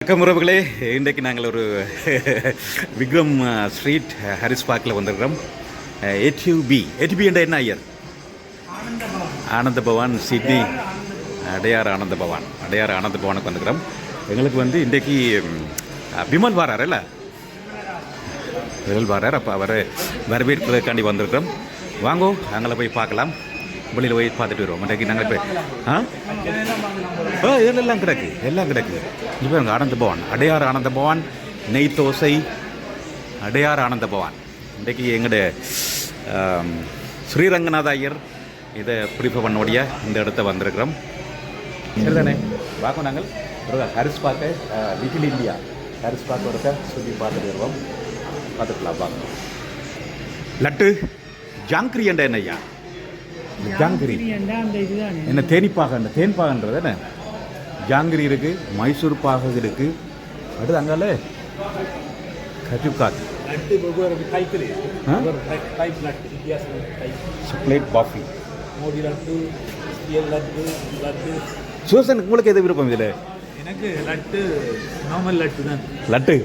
வணக்கம் உறவுகளே, இன்றைக்கு நாங்கள் ஒரு விக்ரம் ஸ்ட்ரீட் ஹரிஸ் பார்க்கில் வந்திருக்கிறோம். ஏடிபி என்ற என்ன ஐயர்? ஆனந்த பவான் சிட்னி அடையார் ஆனந்த பவானுக்கு வந்துக்கிறோம். எங்களுக்கு வந்து இன்றைக்கு விமல் வாரார் இல்லை, விமல் வாரார். அப்போ அவரை வரவேற்பதற்காண்டி வந்திருக்கிறோம். வாங்கோ அங்கே போய் பார்க்கலாம், வெளியில் போய் பார்த்துட்டு வருவோம். இன்றைக்கு நாங்கள் போய் இதெல்லாம் கிடக்கு. இப்போ எங்கள் ஆனந்த பவான், அடையார் ஆனந்த பவான், நெய் தோசை, அடையார் ஆனந்த பவான். இன்றைக்கு எங்களுடைய ஸ்ரீரங்கநாத ஐயர் இதை ப்ரிஃபர் பண்ணோடைய இந்த இடத்த வந்திருக்கிறோம். சரிதானே? பார்க்க நாங்கள் ஒரு ஹரிஸ் பார்க்க லிட்டில் இந்தியா ஹரிஸ் பார்க்க ஒருக்க சுற்றி பார்த்துட்டு வருவோம். பார்த்துக்கலாம் பார்க்கணும். லட்டு ஜாங்கிரி என்ற என்ன ஐயா? ஜாங்கிரி என்ன? தேன்பாகன்றது என்ன? ஜாங்கிரி இருக்குது, மைசூர் பாகு இருக்குது, அடுத்து அங்கால கஜுகாத், சாக்லேட் பாஃபி. சூசன், உங்களுக்கு எது விருப்பம் இதில்? எனக்கு லட்டு நார்மல் லட்டு தான். லட்டு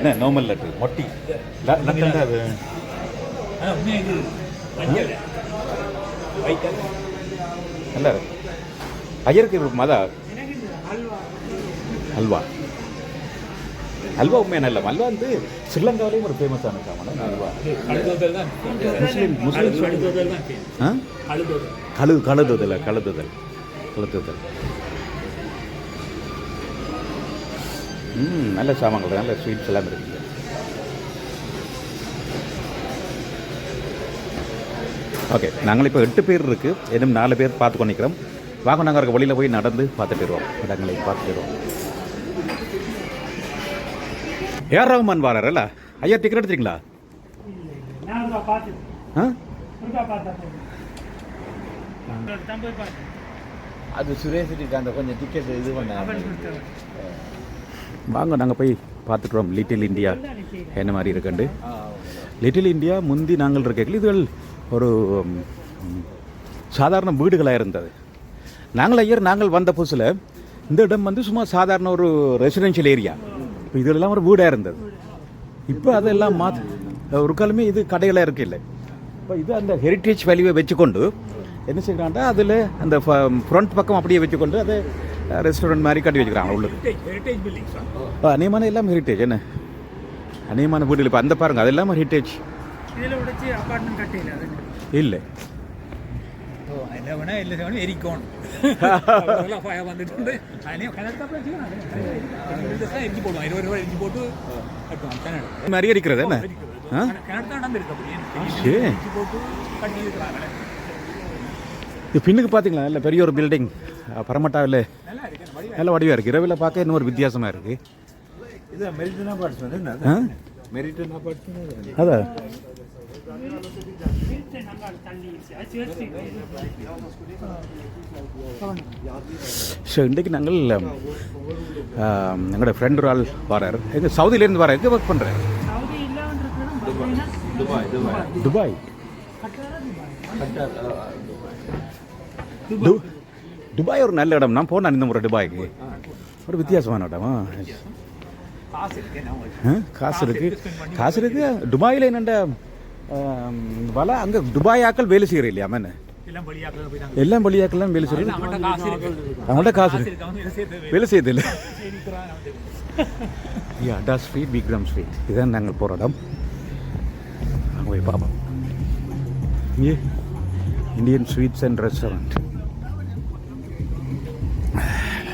என்ன? நார்மல் லட்டு மொட்டி லட்டு அது நல்லா இருக்கு. ஐயருக்கு விருப்பம் அதான் ஹல்வா. உண்மையான நல்ல ஹல்வா வந்து ஸ்ரீலங்காவிலையும் ஒரு ஃபேமஸான சாமான் ஹல்வா. கழுதுதல் நல்ல சாமான்கள், நல்ல ஸ்வீட்ஸ் எல்லாம் இருக்குது. ஓகே, நாங்கள் இப்போ 8 பேர் இருக்குது, இன்னும் 4 பேர் பார்த்து கொண்டிருக்கிறோம். வாங்க, நாங்கள் இருக்க வழியில் போய் நடந்து பார்த்துட்டு வருவோம், இடங்களை பார்த்துட்டு வருவோம். ஏஆர் ரஹ்மான் வாரார்ல ஐயா, டிக்கெட் எடுத்துறீங்களா? அது சுரேஷ் அந்த கொஞ்சம் டிக்கெட் இது பண்ண. வாங்க நாங்கள் போய் பார்த்துட்டுறோம் லிட்டில் இந்தியா என்ன மாதிரி இருக்குண்டு. லிட்டில் இந்தியா முந்தி நாங்கள் இருக்க இதுகள் ஒரு சாதாரண வீடுகளாக இருந்தது. நாங்கள் வந்த புதுசில் இந்த இடம் வந்து சும்மா சாதாரண ஒரு ரெசிடென்ஷியல் ஏரியா. இப்போ இதெல்லாம் ஒரு வீடாக இருந்தது. இப்போ அதெல்லாம் ஒரு காலமே இது கடைகளாக இருக்க இல்லை. இப்போ இது அந்த ஹெரிட்டேஜ் வேல்யூவை வச்சுக்கொண்டு என்ன செய்கிறாங்கன்னா, அதில் அந்த ஃப்ரண்ட் பக்கம் அப்படியே வச்சுக்கொண்டு அதை ரெஸ்டாரண்ட் மாதிரி கட்டி வச்சுக்கிறாங்க. உள்ளது அநேகமான எல்லாம் ஹெரிட்டேஜ். என்ன அநேகமான வீடுகள் இப்போ அந்த பாருங்கள், அது எல்லாமே ஹெரிட்டேஜ் இல்லை. மாதிரி இருக்கிறது என்ன பின்னுக்கு பார்த்தீங்களா? இல்லை பெரிய ஒரு பில்டிங் பரமட்டாவில் நல்ல வடிவாக இருக்குது. இரவில் பார்க்க இன்னும் ஒரு வித்தியாசமாக இருக்குது. அதான் ஸோ இன்றைக்கு நாங்கள் எங்களோட ஃப்ரெண்ட் ஒரு ஆள் வரார். எங்கள் சவுதியிலேருந்து வர. எங்கே ஒர்க் பண்ணுறேன்? துபாய். துபாய் ஒரு நல்ல இடம். நான் போனேன் இந்த முறை துபாய்க்கு. ஒரு வித்தியாசமான இடமா? காசு இருக்கு. துபாயில் என்னென்ன வலை அங்கே துபாய் ஆக்கள் வேலை செய்கிற இல்லையா? மேன எல்லாம் பள்ளியாக்கள்லாம் வேலை செய்கிறது. அவங்கள்ட்ட காசு இருக்கு, வேலை செய்யறது இல்லை. அடா ஸ்ட்ரீட், விக்ரம் ஸ்ட்ரீட், இதுதான் நாங்கள் போகிற இடம். அங்கே போய் பார்ப்போம். இங்கே இந்தியன் ஸ்வீட்ஸ் அண்ட் ரெஸ்டாரண்ட்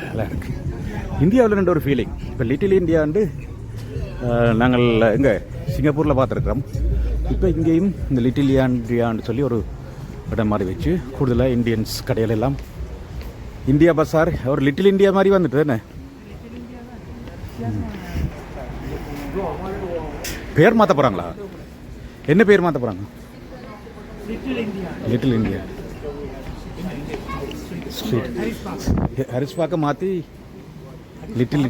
நல்லா இருக்கு. இந்தியாவில் ரெண்டு ஒரு ஃபீலிங். இப்போ லிட்டில் இந்தியா வந்து நாங்கள் எங்கே சிங்கப்பூரில் பார்த்துருக்குறோம். இப்போ இங்கேயும் இந்த லிட்டில் இந்தியான்னு சொல்லி ஒரு இடம் மாதிரி வச்சு கூடுதலாக இந்தியன்ஸ் கடையில் எல்லாம் இந்தியா பஸார் ஒரு லிட்டில் இந்தியா மாதிரி வந்துட்டு தானே. பேர் மாற்ற போகிறாங்களா? என்ன பேர் மாற்ற போகிறாங்க? லிட்டில் இந்தியா ஸ்ட்ரீட் ஹரிஸ் பார்க்க மாற்றி little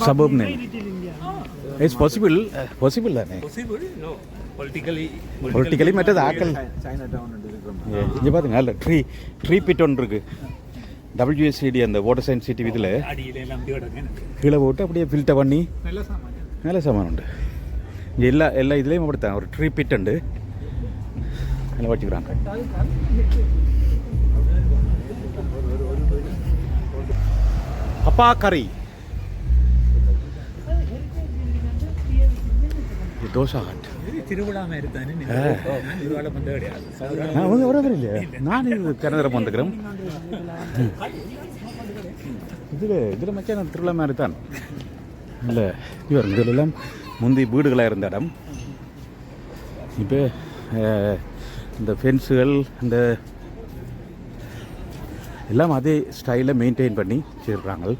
suburb name. It's possible தானே? பொலிட்டிக்கலி மற்றது ஆக்கள். இங்கே பார்த்துங்க, அதில் ட்ரீ பிட் ஒன்று இருக்குது. WSCD அந்த வாட்டர் சயின்ஸ் சிட்டி இதில் அடியில் எல்லாம் கீழே போட்டு அப்படியே ஃபில்டர் பண்ணி நல்ல சாமான் நல்ல சாமான் உண்டு. இங்கே எல்லா இதுலேயும் அப்படித்தான் ஒரு ட்ரீ பிட் உண்டு, நல்லா வச்சுக்கிறாங்க. அப்பா கறி தோசை ஹாட் திருவிழா மாதிரி தானே திருவிழா வந்து கிடையாது. இல்லையா? நான் இது கனதரம் வந்துக்கிறேன். இதில் மச்சான் திருவிழா மாதிரி தான் இல்லை. இவர் இதிலெல்லாம் முந்தி வீடுகளாக இருந்த இடம். இப்போ இந்த ஃபென்ஸுகள் இந்த எல்லாம் அதே ஸ்டைலில் மெயின்டைன் பண்ணி வச்சுருக்காங்க.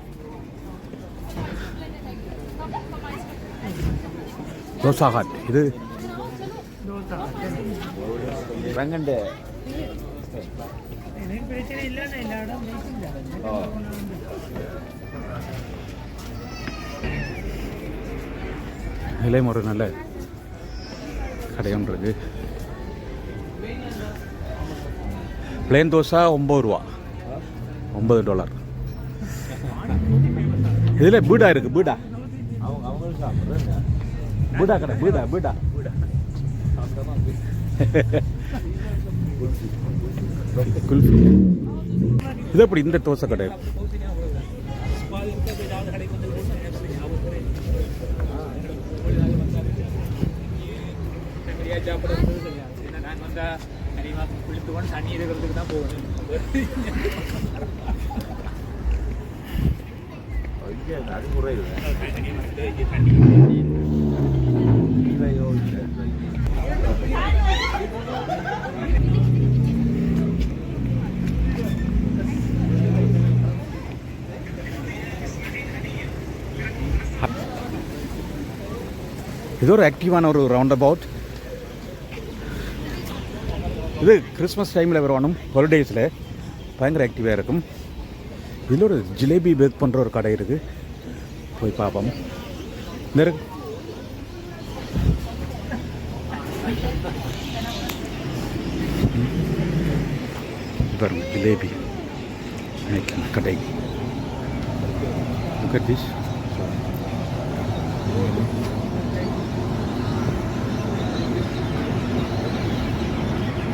தோசா ஹாட் இது வெங்கண்டு இதுலேயும் ஒரு நல்ல கடை ஒன்று இருக்குது. பிளேன் தோசை $9, $9. இதில் பீடா இருக்குது, பீடா அவங்களுக்கு சாப்பிட்றேங்க. பீடா கடை, பீடா பீடா குல்ஃபி. இது எப்படி இந்த தோசை கடை? நான் வந்தா நிறைய குளித்து கொண்டு தண்ணி இருக்கிறதுக்கு தான் போகணும். அது குறையுது. இது ஒரு ஆக்டிவான ஒரு ரவுண்ட் அபவுட். இது கிறிஸ்மஸ் டைமில் வரணும், ஹாலிடேஸில் பயங்கர ஆக்டிவாக இருக்கும். இதில் ஒரு ஜிலேபி பேக் பண்ணுற ஒரு கடை இருக்குது, போய் பார்ப்போம். பாருங்க ஜிலேபி கடை. Look at this.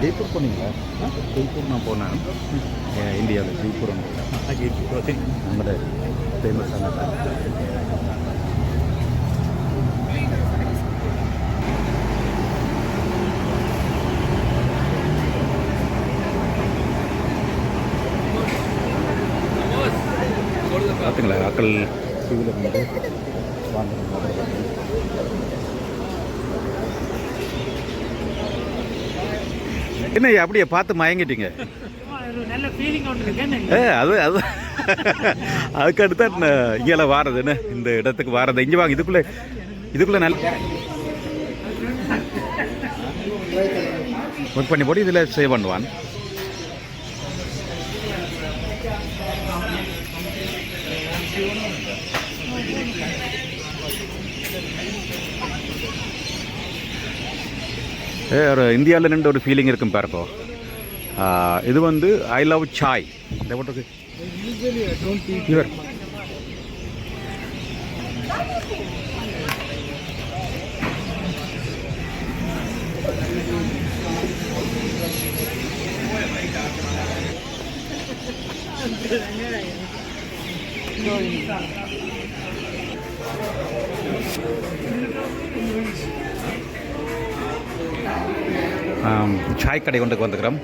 ஜெய்ப்பூர் போனீங்களா? ஜெய்ப்பூர் நான் போனேன், இந்தியாவில் ஜெய்ப்பூர் நம்மளோட ஃபேமஸான பார்த்துங்களா ஆக்கள் டிவியில் வந்து என்ன அப்படியே பார்த்து மயங்கிட்டீங்க? நல்ல ஃபீலிங் ஒன்று இருக்கு. அது அது அதுக்கு அடுத்து இங்கெல்லாம் வாரது என்ன, இந்த இடத்துக்கு வாரது. இங்கே வாங்க, இதுக்குள்ளே நல்ல ஒர்க் பண்ணி போட்டு இதில் சேவ் பண்ணுவான். ஒரு இந்தியாவில் நின்று ஒரு ஃபீலிங் இருக்கும் பாருப்போ. இது வந்து ஐ லவ் சாய். இந்த போட்டு இவர் சாய் கடை கொண்டு வந்துக்கிறோம்.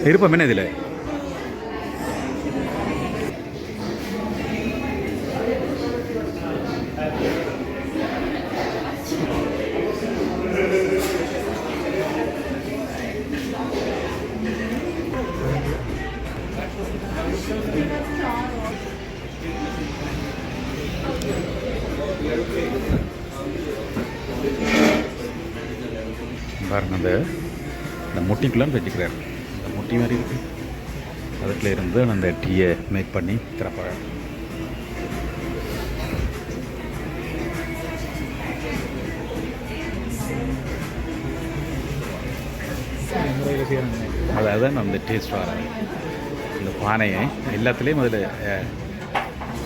இருப்போம் என்ன இதில். பாருங்க, அந்த முட்டிக்குள்ளான்னு வச்சுக்கிறார். அந்த முட்டி மாதிரி இருக்கு, அதுக்குள்ள இருந்து அந்த டீயை மேக் பண்ணி திறப்பாங்க. அதுதான் அந்த டேஸ்ட் வர. இந்த பானையை எல்லாத்துலேயும் அதில்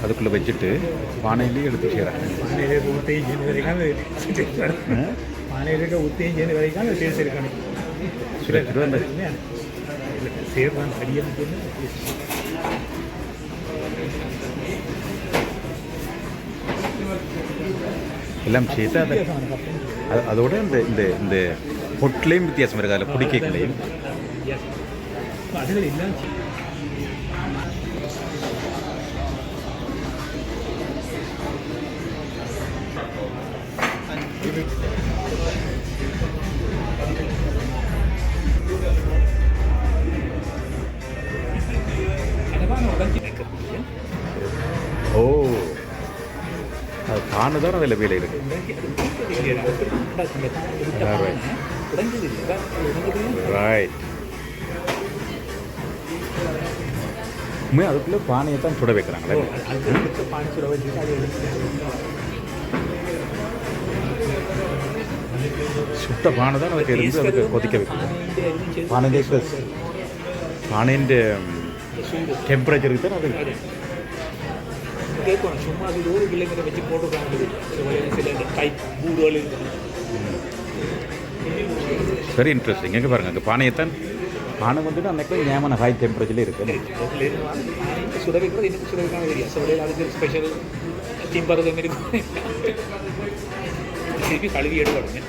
அதுக்குள்ளே வச்சுட்டு பானையிலேயே எடுத்து செய்கிறாங்க. பானையில் ஊற்றையும் சேர்ந்து வரைக்கும் பானையில் இருக்க ஊற்றையும் சேர்ந்து வரைக்கும் அந்த டேஸ்ட் இருக்கணும். சேர்வான் சரியாக எல்லாம் சேர்த்து அதை அதோட இந்த இந்த இந்த பொட்லேயும் வித்தியாசம் இருக்குது. அதில் குடிக்கைகளையும் அதில் எல்லாம் ஓ அது காணு தான் அதில் வேலை இருக்கு. ரைட். அதுக்குள்ளே பானையை தான் சுட வைக்கிறாங்களே. சுட்ட பானை தான் அதுக்கு இருந்து அதுக்கு கொதிக்க வைக்கணும். பானையின் டெம்பரேச்சருக்கு தான் அது கேட்கணும். சும்மா அது ஒரு கிலோமீட்டர் வச்சு போட்டுருக்காங்க. சில டைப் பூடுகள் இருக்குது. Very interesting. எங்கே பாருங்கள் அந்த பானையைத்தான் பானை வந்துட்டு அன்றைக்கு ஏமான ஹை டெம்பரேச்சர்லேயே இருக்குது. சுட வைக்கிறது இன்னும் சுட வைக்காம தெரியும். சுடையில் அதுக்கு ஸ்பெஷல் திம்பரதும் இருக்கும். திருப்பி கழுவி எடுக்கணுங்க.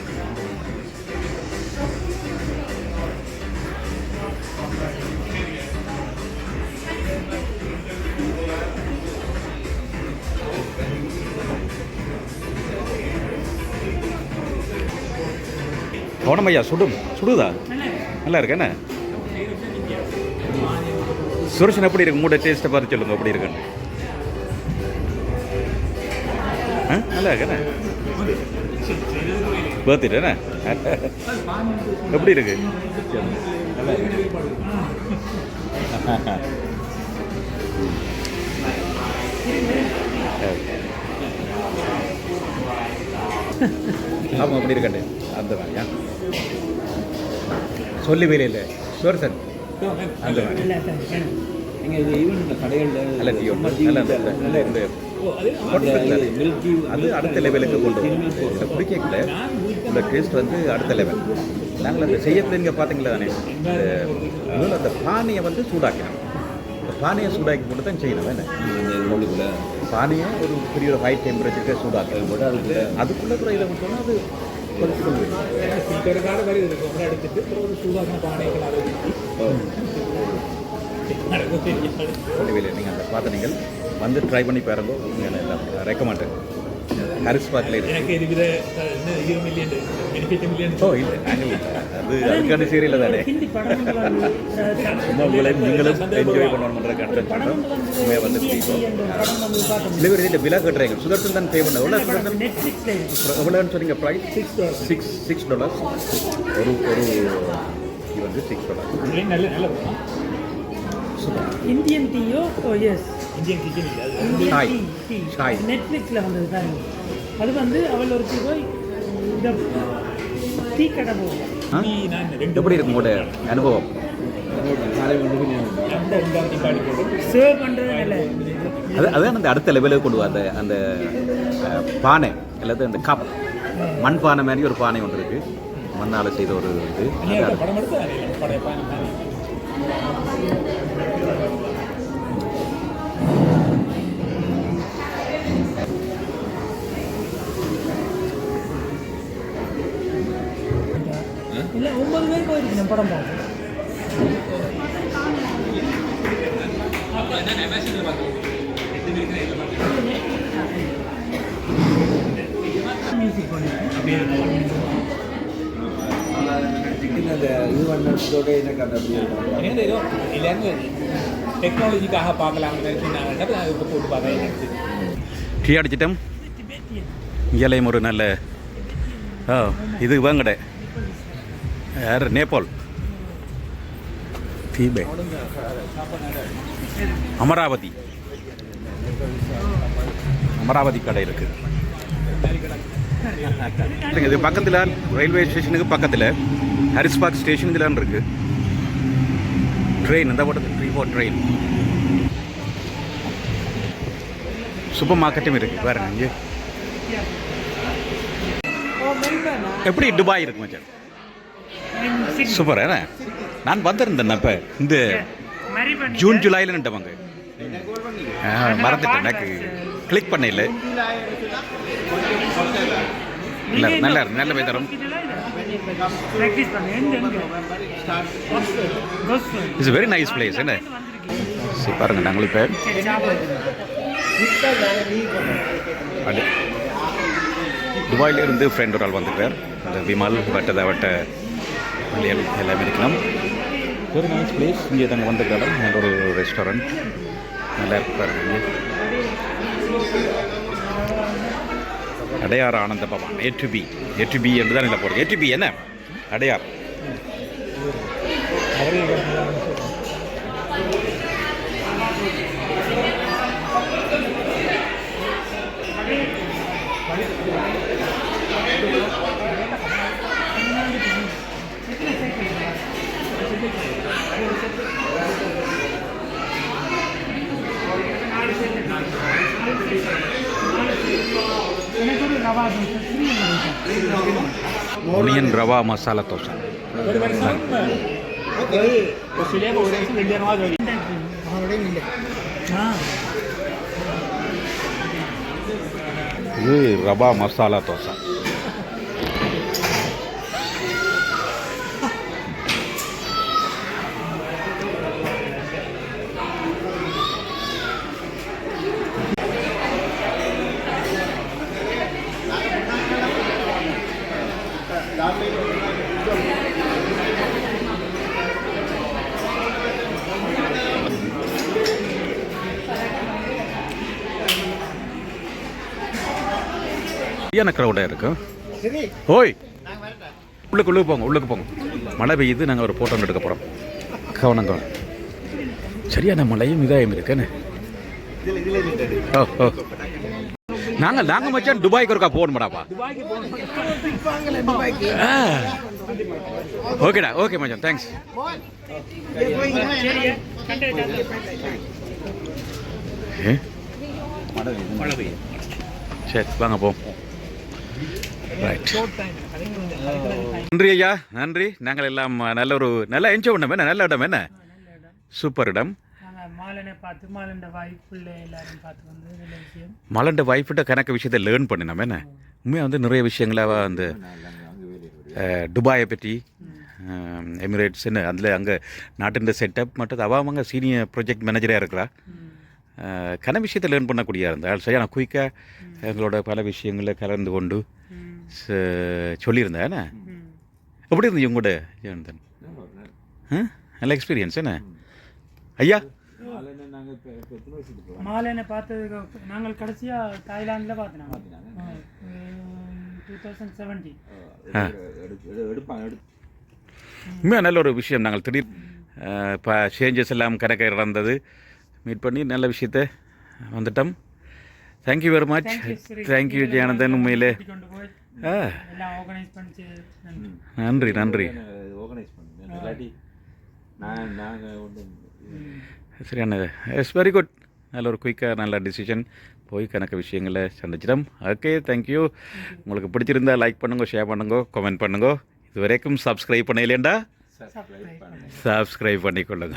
கவனம் ஐயா. சுடுதா? நல்லா இருக்கு என்ன? சுரேஷன் எப்படி இருக்கு? உங்களோட டேஸ்ட்டை பார்த்து சொல்லுங்க எப்படி இருக்குன்னு. நல்லா இருக்கு என்ன? பார்த்துட்டு என்ன எப்படி இருக்கு? நல்லா இருக்கு. ஆமாம் அப்படி இருக்கண்டே அந்த மாதிரியா சொல்லி வேலை இல்லை ஷுவர் சார் அந்த மாதிரி நீங்கள் இது ஈவன் இந்த கடைகளில் நல்ல ஜியோ நல்ல இந்த அது அடுத்த லெவலுக்கு கொண்டு வரும். இந்த குடிக்கல இந்த டேஸ்ட் வந்து அடுத்த லெவல். நாங்கள் அந்த செய்யப்பில் இங்கே பார்த்தீங்களா தானே முதல்ல அந்த பானையை வந்து சூடாக்கணும். இந்த பானையை சூடாக்கி போட்டு தான் செய்யணும். என்ன உள்ளுக்குள்ள பானையை ஒரு பெரிய ஒரு ஹை டெம்பரேச்சருக்கு சூடாக்கி போட்டு அதுக்குள்ளே கூட இதை விட்டோம்னா அது கொதிச்சு கொண்டு வரும். சிலருக்காக வரை இதுக்கு ஒன்று எடுத்துட்டு ஒரு சூடாக பானைகள் அதை ஒன்றுவில்லை. நீங்கள் அந்த பார்த்து நீங்கள் வந்து ட்ரை பண்ணி பாருங்க. நீங்கள் எல்லாம் ரெக்கமெண்ட் ஹரிஸ் பார்க்கில் இருக்கு. எனக்கு இதுவித 20 மில்லியன் பெனிஃபிட் மில்லியன் ஓ இல்லை நாங்கள் இல்லை அது அதுக்கான சீரியல் தானே. சும்மா உங்களை நீங்களும் என்ஜாய் பண்ணணுன்ற கண்டென்ட் பண்ணுறோம். சும்மா வந்து சில பேர் இதில் விலா கட்டுறீங்க. சுதர்சன் தான் பே பண்ண எவ்வளோ எவ்வளோன்னு சொன்னீங்க ப்ரைஸ்? $6 ஒரு இது வந்து $6. நல்ல நல்ல இந்தியன் டீயோ? எஸ், இந்தியன் கிச்சன் டீ நெட்ஃப்ளிக்ஸில் வந்தது தான். அது வந்து அவள் ஒரு போய் இந்த டீ கடை போகும். எப்படி இருக்கும் உங்களோட அனுபவம்? சர்வ் பண்ணுறது நல்ல அதுதான் அந்த அடுத்த லெவலுக்கு கொண்டு வர அந்த பானை அல்லது அந்த கப் மண் பானை மாதிரி ஒரு பானை ஒன்று இருக்குது. மண்ணால் செய்த ஒரு இது படம் எடுத்து இல்லை 9 பேர் போயிருக்கு நம்ம படம் பார்க்க. மியூசிக் அந்த இது பண்ணதோட எனக்கு அந்த அப்படியே ஏதோ எல்லாரும் டெக்னாலஜிக்காக பார்க்கலாம்னு சொன்னாங்க. அதுக்கு போட்டு பார்த்தேன். டீ அடிச்சிட்டோம். இங்கேயும் ஒரு நல்ல இது வாங்கடை யார் நேபாள் தீபே அமராவதி கடை இருக்கு. இது பக்கத்தில் ரயில்வே ஸ்டேஷனுக்கு பக்கத்தில் ஹரிஸ் பார்க் ஸ்டேஷன் இதெல்லாம் இருக்கு. ட்ரெயின் இந்த படத்தில் 3-4 ட்ரெயின். சூப்பர் மார்க்கெட்டும் இருக்குது பாருங்க இங்கே. எப்படி துபாய் இருக்கு மச்சான்? சூப்பர் ஏன்னா நான் வந்திருந்தேன் இப்போ இந்த ஜூன் ஜூலையில் நின்றவங்க மறந்துட்டேன் எனக்கு கிளிக் பண்ண இல்லை. இல்லை நல்ல வேதரம். இட்ஸ் வெரி நைஸ் பிளேஸ் என்ன. சரி பாருங்க நாங்கள் இப்போ துபாயிலிருந்து ஃப்ரெண்ட் ஒரு ஆள் வந்துட்டார். இந்த விமல் வட்ட எல்லாமே இருக்கலாம். Very nice place. இங்கே தாங்க வந்துருக்காரு. நல்ல ஒரு ரெஸ்டாரண்ட் நல்லா இருக்கு பாருங்க. Adyar Ananda Pawan A to be என்று தான் இல்லை போகிறோம். ஏ டு பி என்ன அடையார். ஒனியன் ரவா மசாலா தோசை. இது ரவா மசாலா தோசை. சரியான க்ரௌடாக இருக்கும். ஓய் உள்ளுக்கு போங்க. மழை பெய்யுது. நாங்கள் ஒரு ஃபோட்டோ எடுக்க போகிறோம். கவனம் சரியான மழையும் இதாயும் இருக்குன்னு. ஓ நாங்கள் மச்சான் துபாய்க்கு ஒருக்கா போகணுமாடாப்பா. ஓகேடா ஓகே மச்சான் தேங்க்ஸ். சரி வாங்க போம். ரைட் நன்றி ஐயா நன்றி. நாங்கள் எல்லாம் நல்லா என்ஜாய் பண்ணோம். என்ன நல்ல இடம் என்ன சூப்பர் இடம். மலண்ட வைஃப்கிட்ட கணக்கு விஷயத்தை லேர்ன் பண்ணினோம். என்ன உண்மையாக வந்து நிறைய விஷயங்கள அந்த துபாயை பற்றி எமிரேட்ஸ் என்ன அதில் அங்கே நாட்டின் செட்டப் மற்றது அவங்க சீனியர் ப்ராஜெக்ட் மேனேஜராக இருக்கிறா. கன விஷயத்தை லேர்ன் பண்ணக்கூடிய இருந்தால் சரியான குயிக்காக எங்களோட பல விஷயங்களை கலந்து கொண்டு சொல்லியிருந்தேன். என்ன எப்படி இருந்தது உங்களோட ஜெயந்தன்? நல்ல எக்ஸ்பீரியன்ஸ் என்ன ஐயா? மாலையை பார்த்ததுக்கு நாங்கள் கடைசியாக தாய்லாந்தில் பார்த்தோம் 2017. உண்மையாக நல்ல ஒரு விஷயம். நாங்கள் திடீர் இப்போ சேஞ்சஸ் எல்லாம் கணக்கு நடந்தது. மீட் பண்ணி நல்ல விஷயத்த வந்துட்டோம். Thank you very much. Thank you Jayanandan. உண்மையிலே நன்றி. சரியான இட்ஸ் வெரி குட். நல்ல ஒரு குயிக்காக நல்ல டிசிஷன் போய் கணக்கு விஷயங்களை சந்திச்சிடும். Okay thank you. உங்களுக்கு பிடிச்சிருந்தா லைக் பண்ணுங்க, ஷேர் பண்ணுங்க, கமெண்ட் பண்ணுங்க. இது வரைக்கும் சப்ஸ்கிரைப் பண்ணலையேண்டா சப்ஸ்கிரைப் பண்ணிக்கொள்ளுங்க.